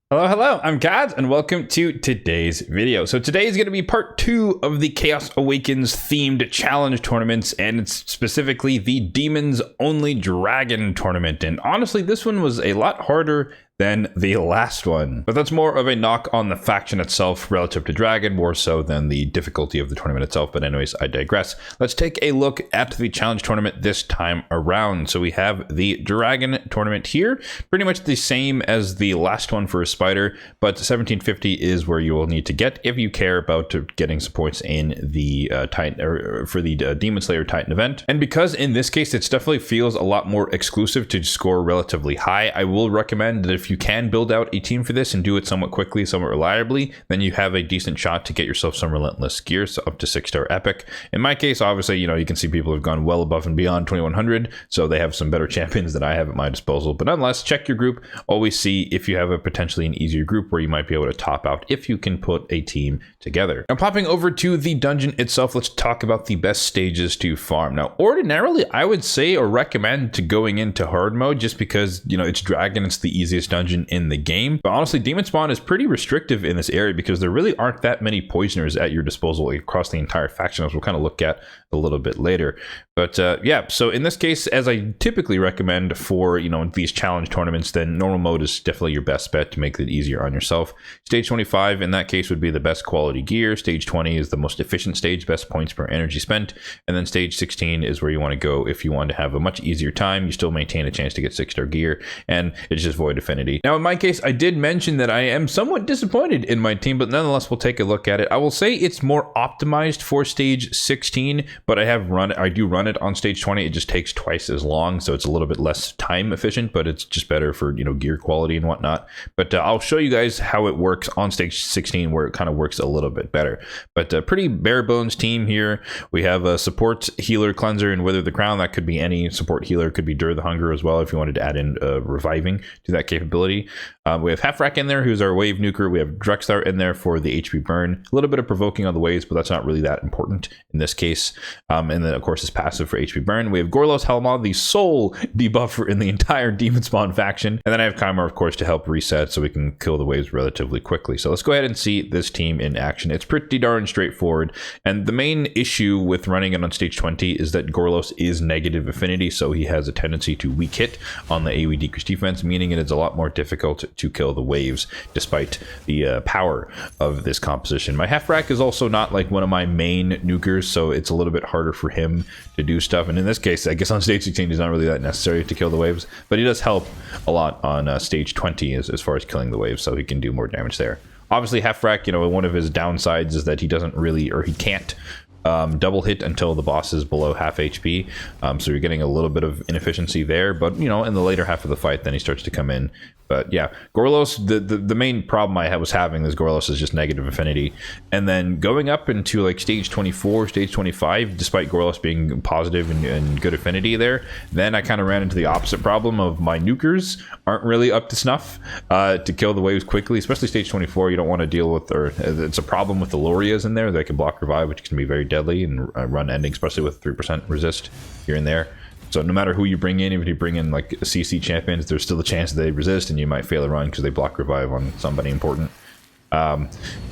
Hello, I'm Kads, and welcome to today's video. So today is going to be part 2 of the Chaos Awakens themed challenge tournaments, and it's specifically the Demons Only Dragon tournament. And honestly, this one was a lot harder than the last one, but that's more of a knock on the faction itself relative to Dragon, more so than the difficulty of the tournament itself. But anyways, I digress. Let's take a look at the challenge tournament this time around. So we have the Dragon tournament here, pretty much the same as the last one for a Spider, but 1750 is where you will need to get if you care about getting some points in the Titan, or for the Demon Slayer Titan event. And because in this case it definitely feels a lot more exclusive to score relatively high, I will recommend that if you can build out a team for this and do it somewhat quickly, somewhat reliably, then you have a decent shot to get yourself some relentless gear, so up to 6-star epic. In my case, obviously, you can see people have gone well above and beyond 2100, so they have some better champions than I have at my disposal. But nonetheless, check your group. Always see if you have a potentially an easier group where you might be able to top out if you can put a team together. Now, popping over to the dungeon itself, let's talk about the best stages to farm. Now, ordinarily, I would say or recommend to going into hard mode just because, it's Dragon, it's the easiest dungeon in the game. But honestly, Demonspawn is pretty restrictive in this area because there really aren't that many poisoners at your disposal across the entire faction, as we'll kind of look at a little bit later. But yeah, so in this case, as I typically recommend for these challenge tournaments, then normal mode is definitely your best bet to make it easier on yourself. Stage 25 in that case would be the best quality gear. Stage 20 is the most efficient stage, best points per energy spent, and then stage 16 is where you want to go if you want to have a much easier time. You still maintain a chance to get 6-star gear, and it's just void affinity. Now in my case, I did mention that I am somewhat disappointed in my team, but nonetheless we'll take a look at it. I will say it's more optimized for stage 16, but I do run it on stage 20. It just takes twice as long, so it's a little bit less time efficient, but it's just better for gear quality and whatnot. But I'll show you guys how it works on stage 16, where it kind of works a little bit better. But a pretty bare bones team here. We have a support, healer, cleanser, and Wither the Crown. That could be any support healer. Could be Dur the Hunger as well if you wanted to add in reviving to that capability. We have Halfrack in there, who's our wave nuker. We have Drexthar in there for the HP burn. A little bit of provoking on the waves, but that's not really that important in this case. And then of course his passive for HP burn. We have Gorlos Helma, the sole debuffer in the entire Demonspawn faction. And then I have Kymar, of course, to help reset so we can kill the waves relatively quickly. So let's go ahead and see this team in action. It's pretty darn straightforward. And the main issue with running it on stage 20 is that Gorlos is negative affinity, so he has a tendency to weak hit on the AoE decrease defense, meaning it is a lot more difficult to kill the waves despite the power of this composition. My Halfrack is also not like one of my main nukers, so it's a little bit harder for him to do stuff. And in this case, I guess on stage 16 is not really that necessary to kill the waves, but he does help a lot on stage 20 as far as killing the waves, so he can do more damage there. Obviously, Halfrack, one of his downsides is that he doesn't really, or he can't double hit until the boss is below half HP, so you're getting a little bit of inefficiency there. But in the later half of the fight, then he starts to come in. But yeah, Gorlos, the main problem I was having is Gorlos is just negative affinity, and then going up into like stage 24, stage 25, despite Gorlos being positive and good affinity there, then I kind of ran into the opposite problem of my nukers aren't really up to snuff to kill the waves quickly, especially stage 24. You don't want to deal with, or it's a problem with the Lorias in there. They can block revive, which can be very deadly, and run ending, especially with 3% resist here and there. So no matter who you bring in, even if you bring in like CC champions, there's still a chance that they resist and you might fail a run because they block revive on somebody important.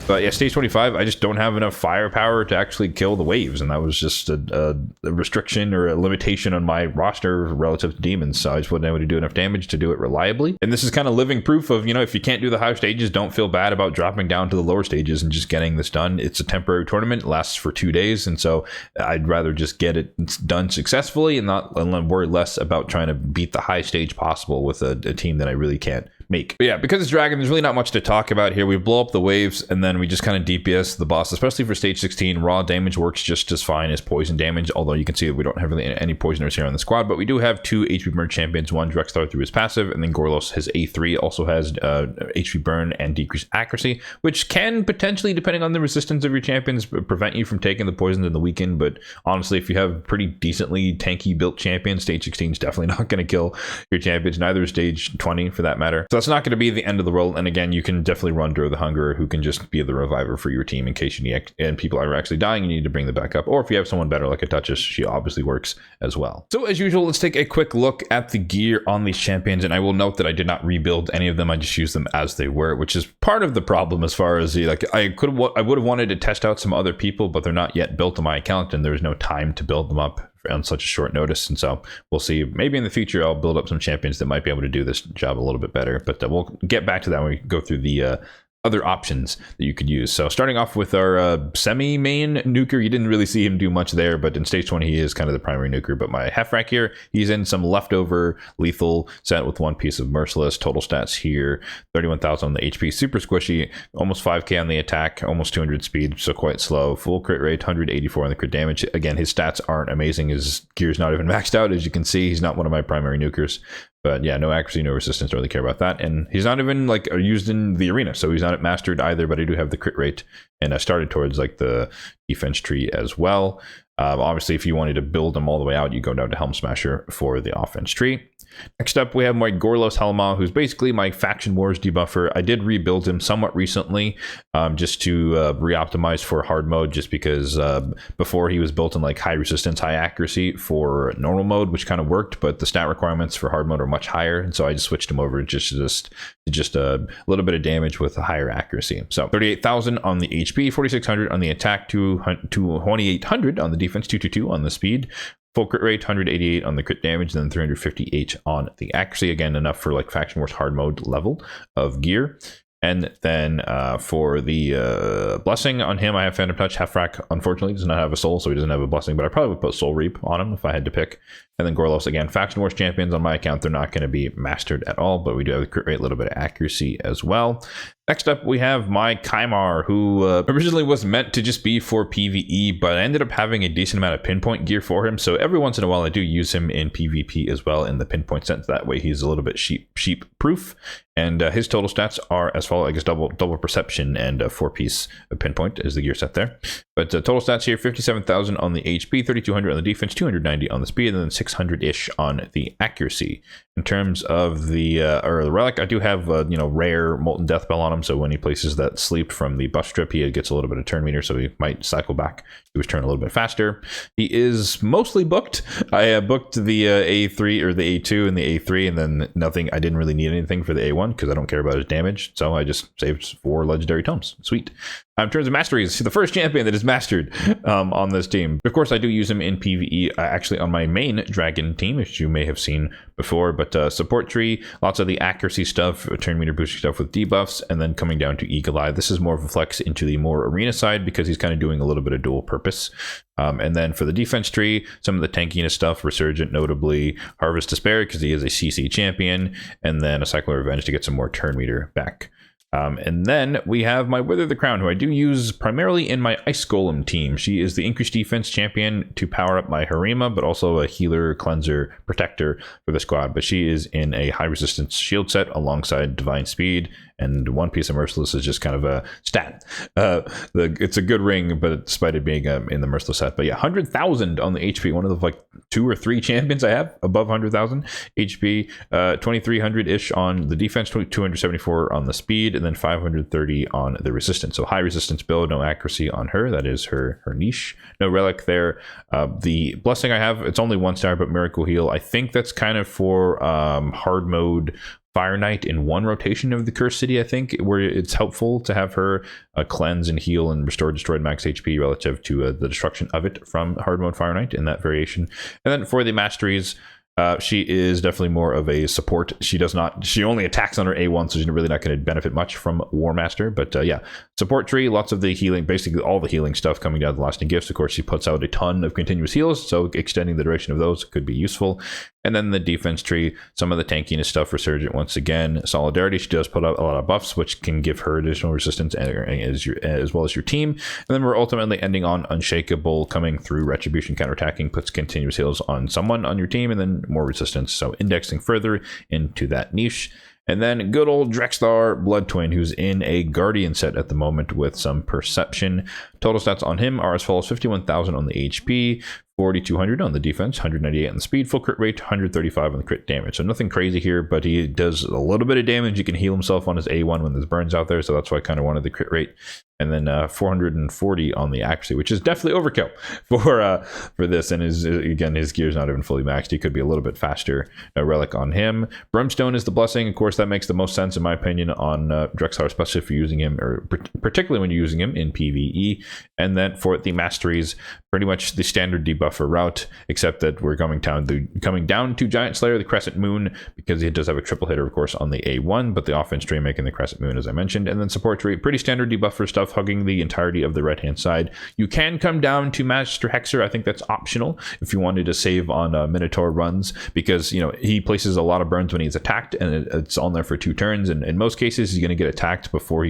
But yeah, stage 25, I just don't have enough firepower to actually kill the waves, and that was just a restriction or a limitation on my roster relative to demons. So I just wasn't able to do enough damage to do it reliably. And this is kind of living proof of, if you can't do the higher stages, don't feel bad about dropping down to the lower stages and just getting this done. It's a temporary tournament, it lasts for 2 days, and so I'd rather just get it done successfully and not worry less about trying to beat the high stage possible with a team that I really can't make. But yeah, because it's Dragon, there's really not much to talk about here. We blow up the waves and then we just kind of DPS the boss, especially for stage 16. Raw damage works just as fine as poison damage, although you can see that we don't have really any poisoners here on the squad, but we do have 2 HP burn champions, one Drexthar through his passive, and then Gorlos, his A3, also has HP burn and decreased accuracy, which can potentially, depending on the resistance of your champions, prevent you from taking the poisons in the weekend. But honestly, if you have pretty decently tanky built champions, stage 16 is definitely not going to kill your champions, neither is stage 20 for that matter. So that's not going to be the end of the world. And again, you can definitely run Dur the Hungerer, who can just be the reviver for your team in case you need, and people are actually dying, you need to bring them back up. Or if you have someone better like a Duchess, she obviously works as well. So as usual, let's take a quick look at the gear on these champions. And I will note that I did not rebuild any of them. I just used them as they were, which is part of the problem as far as I would have wanted to test out some other people, but they're not yet built on my account and there's no time to build them up on such a short notice. And so we'll see, maybe in the future I'll build up some champions that might be able to do this job a little bit better, but we'll get back to that when we go through the other options that you could use. So starting off with our semi-main nuker, you didn't really see him do much there, but in stage 20 he is kind of the primary nuker. But my Heffrack here, he's in some leftover lethal set with one piece of Merciless. Total stats here, 31,000 on the HP, super squishy, almost 5k on the attack, almost 200 speed, so quite slow. Full crit rate, 184 on the crit damage. Again, his stats aren't amazing. His gear's not even maxed out, as you can see. He's not one of my primary nukers. But yeah, no accuracy, no resistance, don't really care about that. And he's not even like used in the arena, so he's not at mastered either, but I do have the crit rate. And I started towards like the defense tree as well. Obviously, if you wanted to build them all the way out, you go down to Helm Smasher for the offense tree. Next up, we have my Gorlos Helma, who's basically my Faction Wars debuffer. I did rebuild him somewhat recently, just to re-optimize for hard mode, just because before he was built in like high resistance, high accuracy for normal mode, which kind of worked, but the stat requirements for hard mode are much higher, and so I just switched him over just a little bit of damage with a higher accuracy. So 38,000 on the HP, 4,600 on the attack, 2,800 on the defense, 222 on the speed. Full crit rate, 188 on the crit damage, and then 358 on the accuracy. Again, enough for like Faction Wars hard mode level of gear. And then for the blessing on him, I have Phantom Touch. Heffrack, unfortunately, does not have a soul, so he doesn't have a blessing, but I probably would put Soul Reap on him if I had to pick. And then Gorlos, again, Faction Wars champions on my account, they're not going to be mastered at all, but we do have the crit rate, a little bit of accuracy as well. Next up, we have my Kymar, who originally was meant to just be for PvE, but I ended up having a decent amount of pinpoint gear for him. So every once in a while, I do use him in PvP as well in the pinpoint sense. That way, he's a little bit sheep proof. And his total stats are as follows, I guess double perception and 4-piece pinpoint is the gear set there. But total stats here, 57,000 on the HP, 3,200 on the defense, 290 on the speed, and then 600-ish on the accuracy. In terms of the relic, I do have rare Molten Death Bell on him, so when he places that sleep from the buff strip, he gets a little bit of turn meter, so he might cycle back to his turn a little bit faster. He is mostly booked. I booked the A3 or the A2 and the A3, and then nothing. I didn't really need anything for the A1 because I don't care about his damage, so I just saved 4 legendary tomes. Sweet. In terms of masteries, the first champion that is mastered on this team. Of course, I do use him in PvE, actually on my main dragon team, which you may have seen before, but support tree, lots of the accuracy stuff, turn meter boosting stuff with debuffs, and then coming down to Eagle Eye. This is more of a flex into the more arena side because he's kind of doing a little bit of dual purpose. And then for the defense tree, some of the tankiness stuff, Resurgent, notably Harvest Despair because he is a CC champion, and then a Cycler Revenge to get some more turn meter back. And then we have my Wither the Crown, who I do use primarily in my Ice Golem team. She is the increased defense champion to power up my Harima, but also a healer, cleanser, protector for the squad. But she is in a high resistance shield set alongside Divine Speed, and one piece of Merciless is just kind of a stat. It's a good ring, but despite it being in the Merciless set. But yeah, 100,000 on the HP. One of the like 2 or 3 champions I have above 100,000 HP. 2,300-ish on the defense, 274 on the speed, and then 530 on the resistance. So high resistance build, no accuracy on her. That is her niche. No relic there. The blessing I have, it's only 1 star, but Miracle Heal. I think that's kind of for hard mode Fire Knight in 1 rotation of the Cursed City, I think, where it's helpful to have her cleanse and heal and restore destroyed max HP relative to the destruction of it from hard mode Fire Knight in that variation. And then for the masteries, she is definitely more of a support. She only attacks on her A1, so she's really not going to benefit much from War Master. But yeah, support tree, lots of the healing, basically all the healing stuff coming down the Lasting Gifts. Of course, she puts out a ton of continuous heals, so extending the duration of those could be useful. And then the defense tree, some of the tankiness stuff, Resurgent once again. Solidarity, she does put out a lot of buffs, which can give her additional resistance as well as your team. And then we're ultimately ending on Unshakable, coming through Retribution, counterattacking, puts continuous heals on someone on your team, and then more resistance. So indexing further into that niche. And then good old Drexthar Blood Twin, who's in a Guardian set at the moment with some Perception. Total stats on him are as follows: 51,000 on the HP, 4,200 on the defense, 198 on the speed, full crit rate, 135 on the crit damage. So nothing crazy here, but he does a little bit of damage. He can heal himself on his A1 when there's burns out there, so that's why I kind of wanted the crit rate. And then 440 on the accuracy, which is definitely overkill for this. And again, his gear's not even fully maxed. He could be a little bit faster. A relic on him. Brimstone is the blessing. Of course, that makes the most sense in my opinion on Drexar, especially if you're using him, or particularly when you're using him in PvE. And then for the masteries, pretty much the standard debuffer route, except that we're coming down to Giant Slayer, the Crescent Moon, because he does have a triple hitter, of course, on the A1, but the offense stream making the Crescent Moon, as I mentioned. And then support tree, pretty standard debuffer stuff, hugging the entirety of the right hand side. You can come down to Master Hexer. I think that's optional if you wanted to save on Minotaur runs, because he places a lot of burns when he's attacked, and it's on there for 2 turns. And in most cases, he's going to get attacked before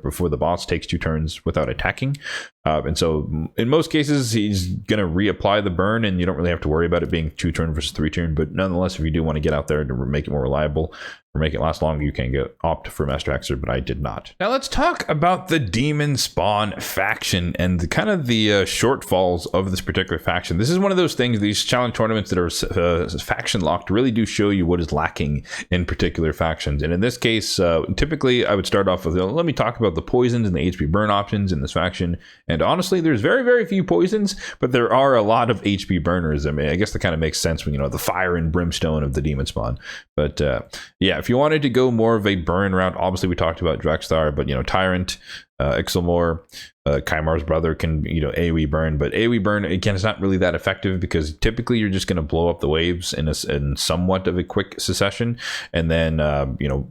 before the boss takes 2 turns without attacking. And so in most cases, he's going to reapply the burn, and you don't really have to worry about it being 2 turn versus 3 turn. But nonetheless, if you do want to get out there to make it more reliable or make it last longer, you can opt for Master Hexer, but I did not. Now let's talk about the Demonspawn faction and the shortfalls of this particular faction. This is one of those things, these challenge tournaments that are faction locked really do show you what is lacking in particular factions. And in this case, typically I would start off with, let me talk about the poisons and the HP burn options in this faction. And honestly, there's very, very few poisons, but there are a lot of HP burners. I mean, I guess that kind of makes sense when, the fire and brimstone of the Demonspawn. But yeah, if you wanted to go more of a burn route, obviously we talked about Drexar, but Tyrant, Ixelmore, Kaimar's brother can AoE burn, but AoE burn again is not really that effective, because typically you're just going to blow up the waves in somewhat of a quick succession, and then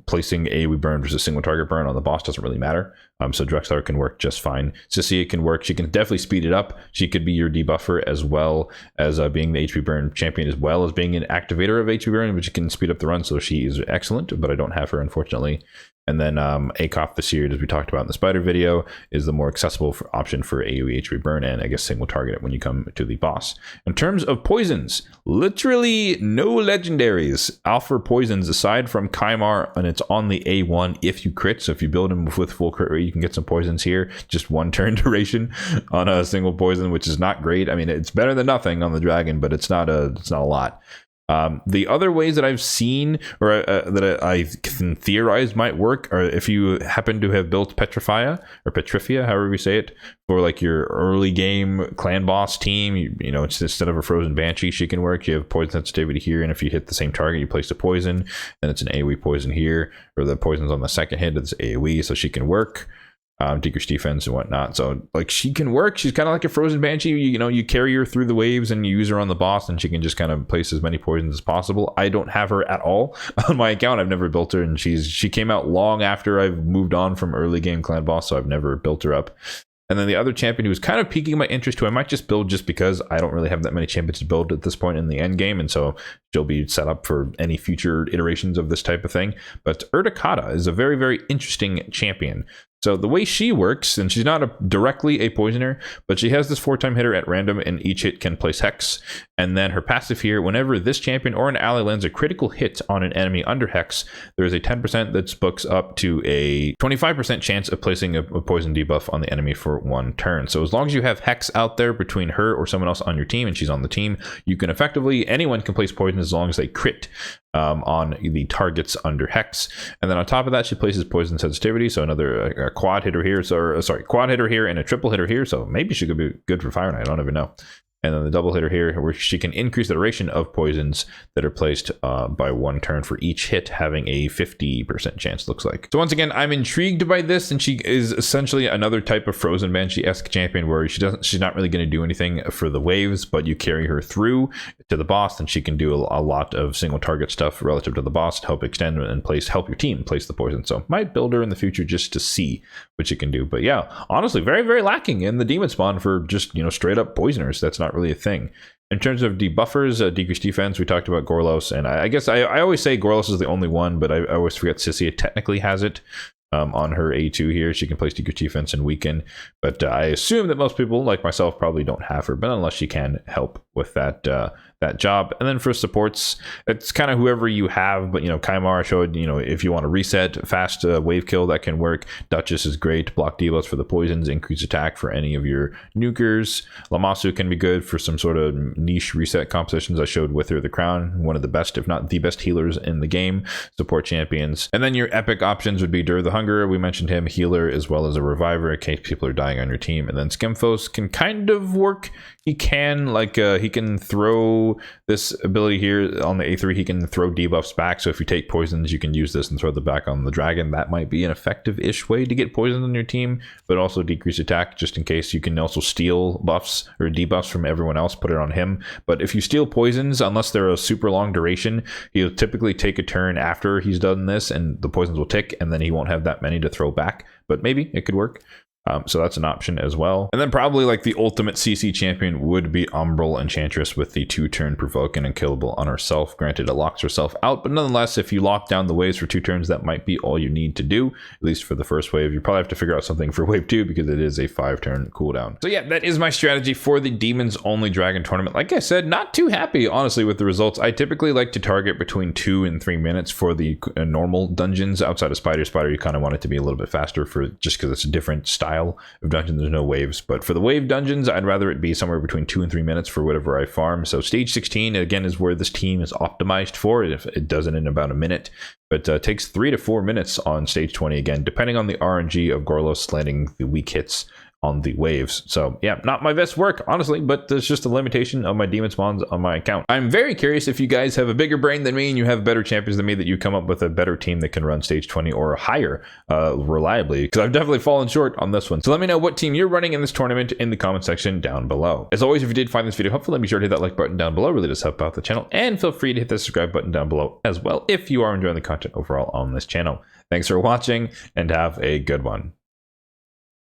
placing AoE burn versus single target burn on the boss doesn't really matter. So Drexar can work just fine. Cecilia can work. She can definitely speed it up. She could be your debuffer as well as being the HP burn champion, as well as being an activator of HP burn, which can speed up the run. So she is excellent, but I don't have her, unfortunately. And then Akoff the Seared, as we talked about in the spider video, is the more accessible option for AoE HP burn, and I guess single target when you come to the boss. In terms of poisons, literally no legendaries offer poisons aside from Kaimar, and it's on the A1 if you crit. So if you build him with full crit rate, you can get some poisons here. Just 1 turn duration on a single poison, which is not great. I mean, it's better than nothing on the dragon, but it's not a lot. The other ways that I've seen, or that I can theorize might work, are if you happen to have built Petrifia, however you say it, for like your early game clan boss team. It's instead of a frozen banshee, she can work. You have poison sensitivity here, and if you hit the same target, you place a poison, and it's an AoE poison here, or the poison's on the second hit, it's AoE, so she can work. Decrease defense and whatnot. So like she can work. She's kind of like a frozen banshee. You carry her through the waves and you use her on the boss, and she can just kind of place as many poisons as possible. I don't have her at all on my account. I've never built her, and she came out long after I've moved on from early game clan boss, so I've never built her up. And then the other champion who was kind of piquing my interest, who I might just build just because I don't really have that many champions to build at this point in the end game, and so she'll be set up for any future iterations of this type of thing. But Urticata is a very, very interesting champion. So the way she works, and she's not directly a poisoner, but she has this 4-time hitter at random, and each hit can place Hex. And then her passive here, whenever this champion or an ally lands a critical hit on an enemy under Hex, there is a 10% that books up to a 25% chance of placing a poison debuff on the enemy for 1 turn. So as long as you have Hex out there between her or someone else on your team, and she's on the team, you can anyone can place poison as long as they crit on the targets under Hex. And then on top of that, she places poison sensitivity, so another quad hitter here, quad hitter here and a triple hitter here, so maybe she could be good for Fire Knight, I don't even know. And then the double hitter here, where she can increase the duration of poisons that are placed by 1 turn for each hit, having a 50% chance, looks like. So once again, I'm intrigued by this, and she is essentially another type of frozen banshee-esque champion, where she's not really going to do anything for the waves, but you carry her through to the boss, and she can do a lot of single target stuff relative to the boss to help extend and help your team place the poison. So might build her in the future just to see what she can do. But yeah, honestly, very, very lacking in the Demonspawn for just straight up poisoners. That's not really a thing. In terms of debuffers, decrease defense, we talked about Gorlos, and I guess I always say Gorlos is the only one, but I always forget Cecilia technically has it on her A2 here. She can place decrease defense and weaken, but I assume that most people like myself probably don't have her, but unless she can help with that that job. And then for supports, it's kind of whoever you have, but Kaimar I showed, if you want to reset fast wave kill, that can work. Duchess is great, block debuffs for the poisons, increase attack for any of your nukers. Lamasu can be good for some sort of niche reset compositions. I showed Wither the Crown, one of the best, if not the best healers in the game, support champions. And then your epic options would be Dur the Hungerer, we mentioned him, healer as well as a reviver in case people are dying on your team. And then Skimfos can kind of work. He can he can throw this ability here on the A3, he can throw debuffs back. So if you take poisons, you can use this and throw them back on the dragon. That might be an effective-ish way to get poisons on your team, but also decrease attack just in case. You can also steal buffs or debuffs from everyone else, put it on him. But if you steal poisons, unless they're a super long duration, he'll typically take a turn after he's done this and the poisons will tick, and then he won't have that many to throw back. But maybe it could work. So that's an option as well. And then probably like the ultimate CC champion would be Umbral Enchantress with the 2-turn provoke and unkillable on herself. Granted, it locks herself out, but nonetheless, if you lock down the waves for 2 turns, that might be all you need to do, at least for the first wave. You probably have to figure out something for wave 2 because it is a 5-turn cooldown. So yeah, that is my strategy for the Demons Only Dragon tournament. Like I said, not too happy, honestly, with the results. I typically like to target between 2 and 3 minutes for the normal dungeons. Outside of Spider, you kind of want it to be a little bit faster for just because it's a different style of dungeon. There's no waves, but for the wave dungeons, I'd rather it be somewhere between 2 and 3 minutes for whatever I farm. So stage 16 again is where this team is optimized for. If it does it in about a minute, but takes 3 to 4 minutes on stage 20 again, depending on the RNG of Gorlos landing the weak hits on the waves. So yeah, not my best work, honestly, but there's just a limitation of my demon spawns on my account. I'm very curious if you guys have a bigger brain than me and you have better champions than me, that you come up with a better team that can run stage 20 or higher reliably, because I've definitely fallen short on this one. So let me know what team you're running in this tournament in the comment section down below. As always, if you did find this video helpful, then be sure to hit that like button down below. It really does help out the channel, and feel free to hit the subscribe button down below as well if you are enjoying the content overall on this channel. Thanks for watching and have a good one.